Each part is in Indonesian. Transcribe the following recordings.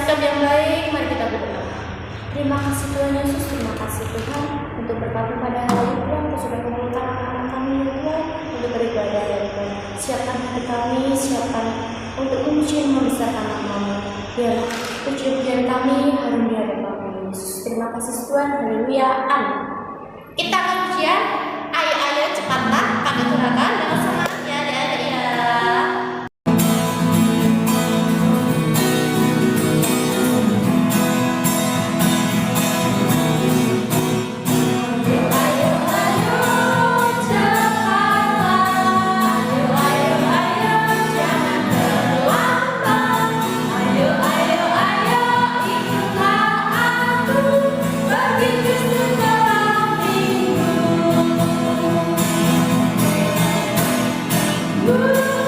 sikap yang baik, mari kita berdoa. Terima kasih Tuhan Yesus, terima kasih Tuhan untuk berkat pada hari ini Tuhan, Kau sudah mengumpulkan anak-anak kami ya Tuhan untuk beribadah ya Tuhan. Siapkan hati kami, siapkan untuk memuji dan membesarkan nama-Mu. Biarlah puji-pujian kami harum di hadapan-Mu Yesus. Terima kasih Tuhan, haleluya, amin. Kita akan ujian, ayo cepatlah kami turakan dengan semangat ya adik-adik ya. La la la la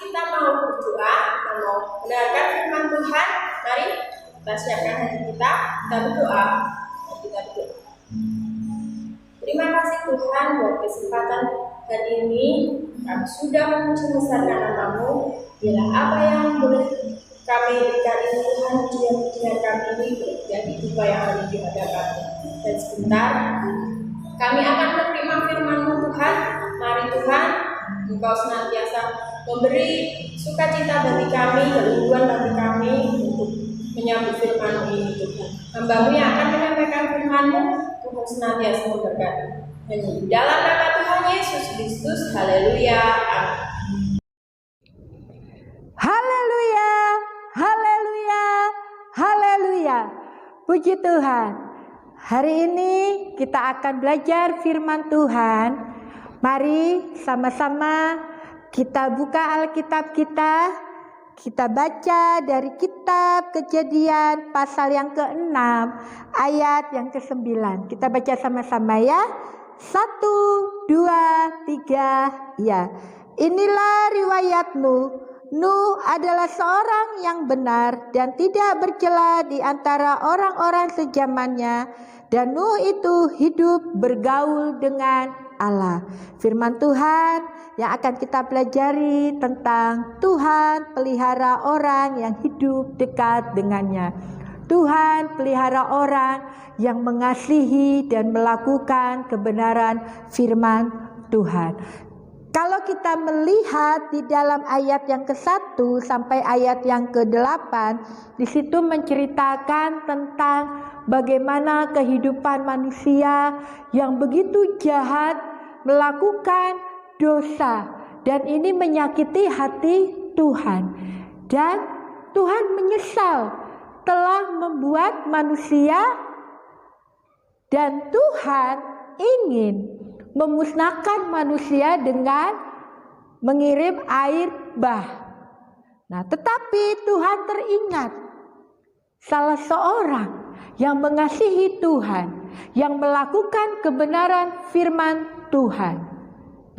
kita mau berdoa, mau mendengarkan firman Tuhan, mari kita siapkan hati kita berdoa. Kita berdoa. Terima kasih Tuhan buat kesempatan hari ini. Kami sudah memuji-besarkan nama-Mu. Bila apa yang boleh kami berikan ini Tuhan, dengan kami ini jadi tiba yang ada di hadapan. Dan sebentar kami akan menerima firman-Mu Tuhan. Mari Tuhan, Engkau senantiasa memberi sukacita bagi kami, kerinduan bagi kami untuk menyambut firman-Mu ini Tuhan. Hamba-Mu yang akan menyampaikan firman-Mu, Tuhan senantiasa memberkati. Hanya di dalam nama Tuhan Yesus Kristus, haleluya, amin. Haleluya, haleluya, haleluya. Puji Tuhan. Hari ini kita akan belajar firman Tuhan. Mari sama-sama kita buka Alkitab kita baca dari kitab Kejadian pasal yang ke-6 ayat yang ke-9. Kita baca sama-sama ya. 1, 2, 3, ya. Inilah riwayat Nuh. Nuh adalah seorang yang benar dan tidak bercela di antara orang-orang sezamannya. Dan Nuh itu hidup bergaul dengan Allah. Firman Tuhan yang akan kita pelajari tentang Tuhan pelihara orang yang hidup dekat dengannya. Tuhan pelihara orang yang mengasihi dan melakukan kebenaran firman Tuhan. Kalau kita melihat di dalam ayat yang ke-1 sampai ayat yang ke-8, di situ menceritakan tentang bagaimana kehidupan manusia yang begitu jahat melakukan dosa, dan ini menyakiti hati Tuhan. Dan Tuhan menyesal telah membuat manusia, dan Tuhan ingin memusnahkan manusia dengan mengirim air bah. Nah, tetapi Tuhan teringat salah seorang yang mengasihi Tuhan, yang melakukan kebenaran firman Tuhan.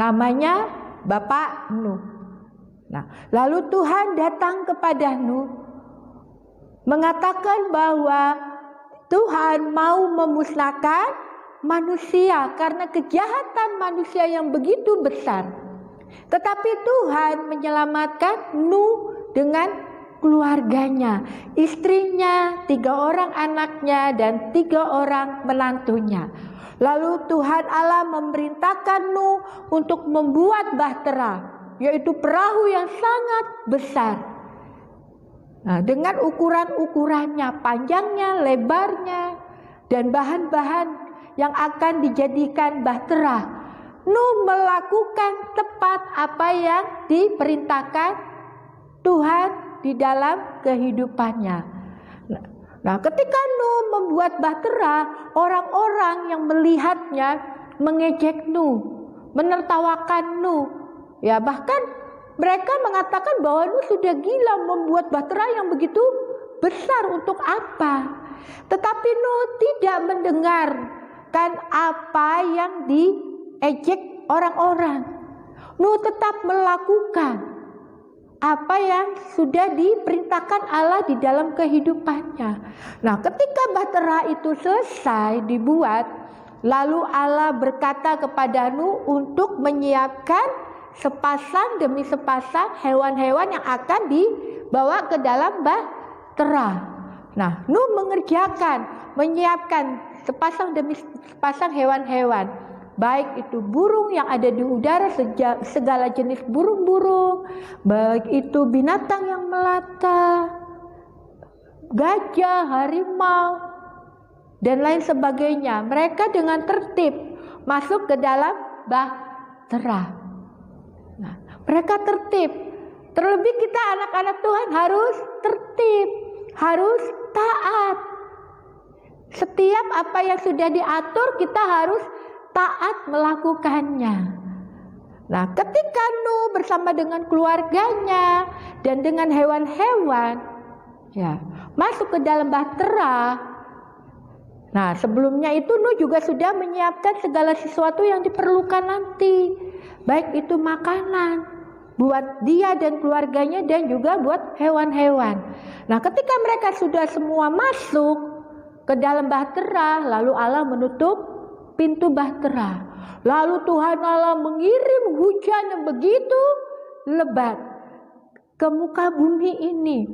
Namanya Bapak Nuh. Nah, lalu Tuhan datang kepada Nuh mengatakan bahwa Tuhan mau memusnahkan manusia karena kejahatan manusia yang begitu besar. Tetapi Tuhan menyelamatkan Nuh dengan keluarganya, istrinya, 3 orang anaknya, dan 3 orang menantunya. Lalu Tuhan Allah memerintahkan Nuh untuk membuat bahtera, yaitu perahu yang sangat besar. Nah, dengan ukuran-ukurannya, panjangnya, lebarnya, dan bahan-bahan yang akan dijadikan bahtera. Nuh melakukan tepat apa yang diperintahkan Tuhan di dalam kehidupannya. Nah, ketika Nuh membuat bahtera, orang-orang yang melihatnya mengejek Nuh, menertawakan Nuh. Ya, bahkan mereka mengatakan bahwa Nuh sudah gila membuat bahtera yang begitu besar, untuk apa? Tetapi Nuh tidak mendengar apa yang diejek orang-orang. Nuh tetap melakukan apa yang sudah diperintahkan Allah di dalam kehidupannya. Nah, ketika bahtera itu selesai dibuat, lalu Allah berkata kepada Nuh untuk menyiapkan sepasang demi sepasang hewan-hewan yang akan dibawa ke dalam bahtera. Nah, Nuh menyiapkan sepasang demi sepasang hewan-hewan, baik itu burung yang ada di udara, segala jenis burung-burung, baik itu binatang yang melata, gajah, harimau, dan lain sebagainya. Mereka dengan tertib masuk ke dalam bahtera. Nah, mereka tertib. Terlebih kita anak-anak Tuhan harus tertib, harus taat. Setiap apa yang sudah diatur kita harus taat melakukannya. Nah, ketika Nuh bersama dengan keluarganya dan dengan hewan-hewan, ya, masuk ke dalam bahtera. Nah, sebelumnya itu Nuh juga sudah menyiapkan segala sesuatu yang diperlukan nanti, baik itu makanan, buat dia dan keluarganya dan juga buat hewan-hewan. Nah, ketika mereka sudah semua masuk ke dalam bahtera, lalu Allah menutup pintu bahtera. Lalu Tuhan Allah mengirim hujan yang begitu lebat ke muka bumi ini.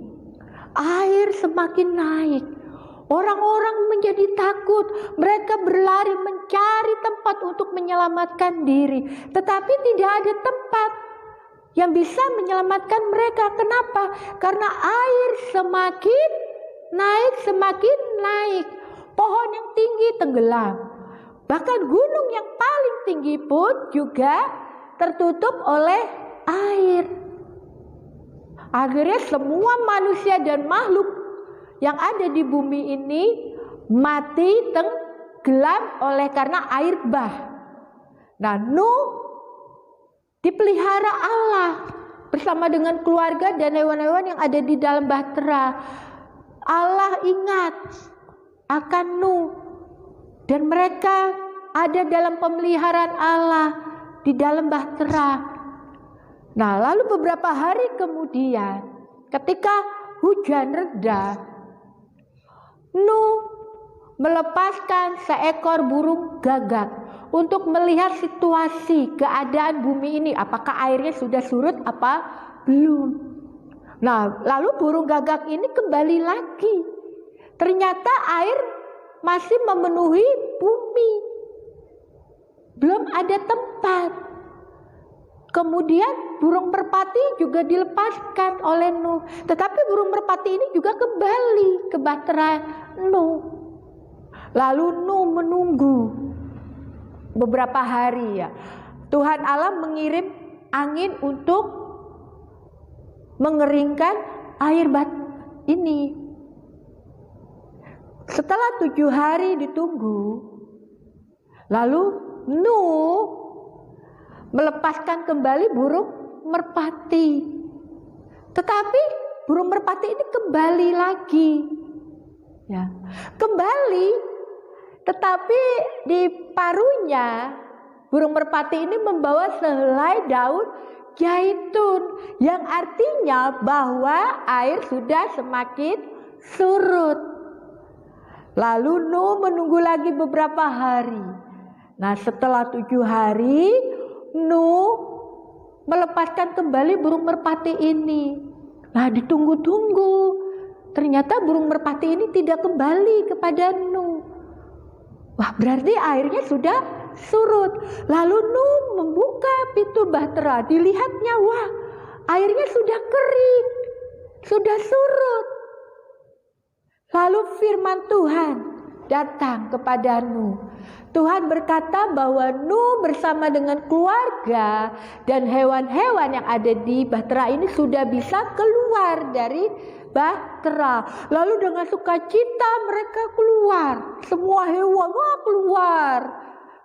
Air semakin naik. Orang-orang menjadi takut. Mereka berlari mencari tempat untuk menyelamatkan diri. Tetapi tidak ada tempat yang bisa menyelamatkan mereka. Kenapa? Karena air semakin naik. Pohon yang tinggi tenggelam. Bahkan gunung yang paling tinggi pun juga tertutup oleh air. Akhirnya semua manusia dan makhluk yang ada di bumi ini mati tenggelam oleh karena air bah. Nah, Nuh dipelihara Allah bersama dengan keluarga dan hewan-hewan yang ada di dalam bahtera. Allah ingat akan Nuh dan mereka ada dalam pemeliharaan Allah di dalam bahtera. Nah, lalu beberapa hari kemudian ketika hujan reda, Nuh melepaskan seekor burung gagak untuk melihat situasi keadaan bumi ini, apakah airnya sudah surut apa belum. Nah, lalu burung gagak ini kembali lagi. Ternyata air masih memenuhi bumi. Belum ada tempat. Kemudian burung merpati juga dilepaskan oleh Nuh. Tetapi burung merpati ini juga kembali ke bahtera Nuh. Lalu Nuh menunggu beberapa hari ya. Tuhan Allah mengirim angin untuk mengeringkan air ini. Setelah 7 hari ditunggu, lalu Nuh melepaskan kembali burung merpati. Tetapi burung merpati ini kembali lagi. Ya, kembali. Tetapi di paruhnya burung merpati ini membawa sehelai daun zaitun yang artinya bahwa air sudah semakin surut. Lalu Nuh menunggu lagi beberapa hari. Nah, setelah 7 hari Nuh melepaskan kembali burung merpati ini. Nah, ditunggu-tunggu. Ternyata burung merpati ini tidak kembali kepada Nuh. Wah, berarti airnya sudah surut. Lalu Nuh membuka pintu bahtera. Dilihatnya, wah, airnya sudah kering. Sudah surut. Lalu firman Tuhan datang kepada Nuh. Tuhan berkata bahwa Nuh bersama dengan keluarga dan hewan-hewan yang ada di bahtera ini sudah bisa keluar dari bahtera. Lalu dengan sukacita mereka keluar. Semua hewan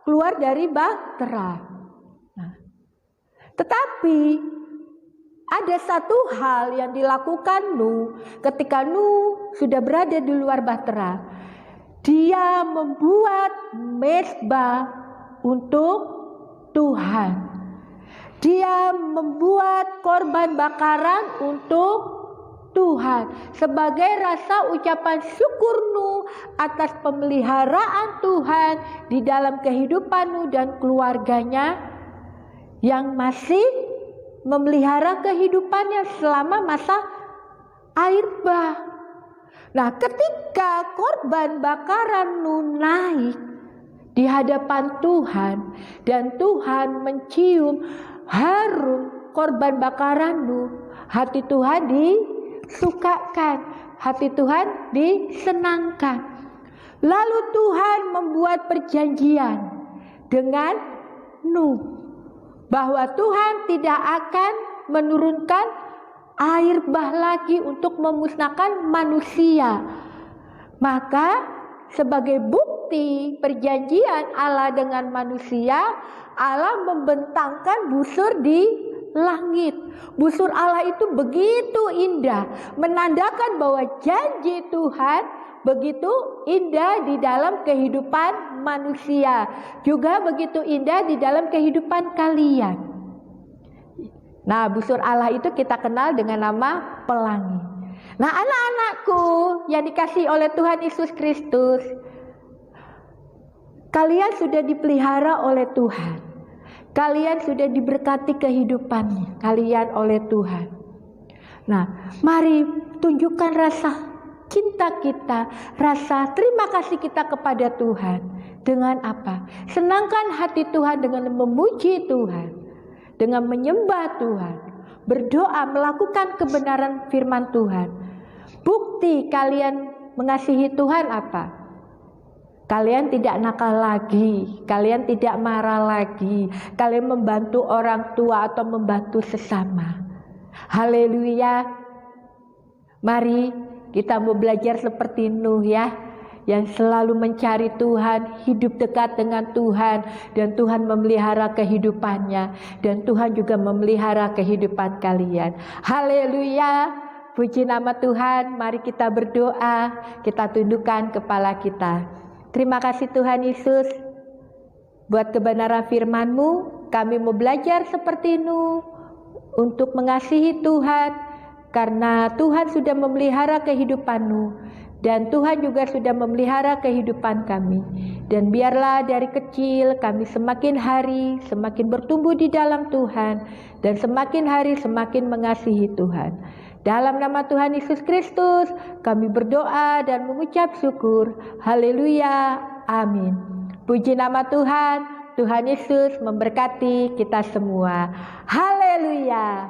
keluar dari bahtera. Nah, tetapi ada satu hal yang dilakukan Nuh ketika Nuh sudah berada di luar bahtera. Dia membuat mezbah untuk Tuhan. Dia membuat korban bakaran untuk Tuhan sebagai rasa ucapan syukur Nuh atas pemeliharaan Tuhan di dalam kehidupan Nuh dan keluarganya yang masih memelihara kehidupannya selama masa air bah. Nah, ketika korban bakaran Nuh naik di hadapan Tuhan dan Tuhan mencium harum korban bakaran Nuh, hati Tuhan disukakan, hati Tuhan disenangkan. Lalu Tuhan membuat perjanjian dengan Nuh bahwa Tuhan tidak akan menurunkan air bah lagi untuk memusnahkan manusia. Maka sebagai bukti perjanjian Allah dengan manusia, Allah membentangkan busur di langit. Busur Allah itu begitu indah, menandakan bahwa janji Tuhan begitu indah di dalam kehidupan manusia, juga begitu indah di dalam kehidupan kalian. Nah, busur Allah itu kita kenal dengan nama pelangi. Nah, anak-anakku yang dikasihi oleh Tuhan Yesus Kristus, kalian sudah dipelihara oleh Tuhan. Kalian sudah diberkati kehidupannya kalian oleh Tuhan. Nah, mari tunjukkan rasa cinta kita, rasa terima kasih kita kepada Tuhan. Dengan apa? Senangkan hati Tuhan dengan memuji Tuhan, dengan menyembah Tuhan, berdoa, melakukan kebenaran firman Tuhan. Bukti kalian mengasihi Tuhan apa? Kalian tidak nakal lagi, kalian tidak marah lagi, kalian membantu orang tua atau membantu sesama. Haleluya. Mari kita mau belajar seperti Nuh ya, yang selalu mencari Tuhan, hidup dekat dengan Tuhan, dan Tuhan memelihara kehidupannya, dan Tuhan juga memelihara kehidupan kalian. Haleluya. Puji nama Tuhan. Mari kita berdoa, kita tundukkan kepala kita. Terima kasih Tuhan Yesus buat kebenaran firman-Mu. Kami mau belajar seperti Nuh untuk mengasihi Tuhan, karena Tuhan sudah memelihara kehidupan Nuh, dan Tuhan juga sudah memelihara kehidupan kami. Dan biarlah dari kecil kami semakin hari semakin bertumbuh di dalam Tuhan, dan semakin hari semakin mengasihi Tuhan. Dalam nama Tuhan Yesus Kristus kami berdoa dan mengucap syukur. Haleluya. Amin. Puji nama Tuhan. Tuhan Yesus memberkati kita semua. Haleluya.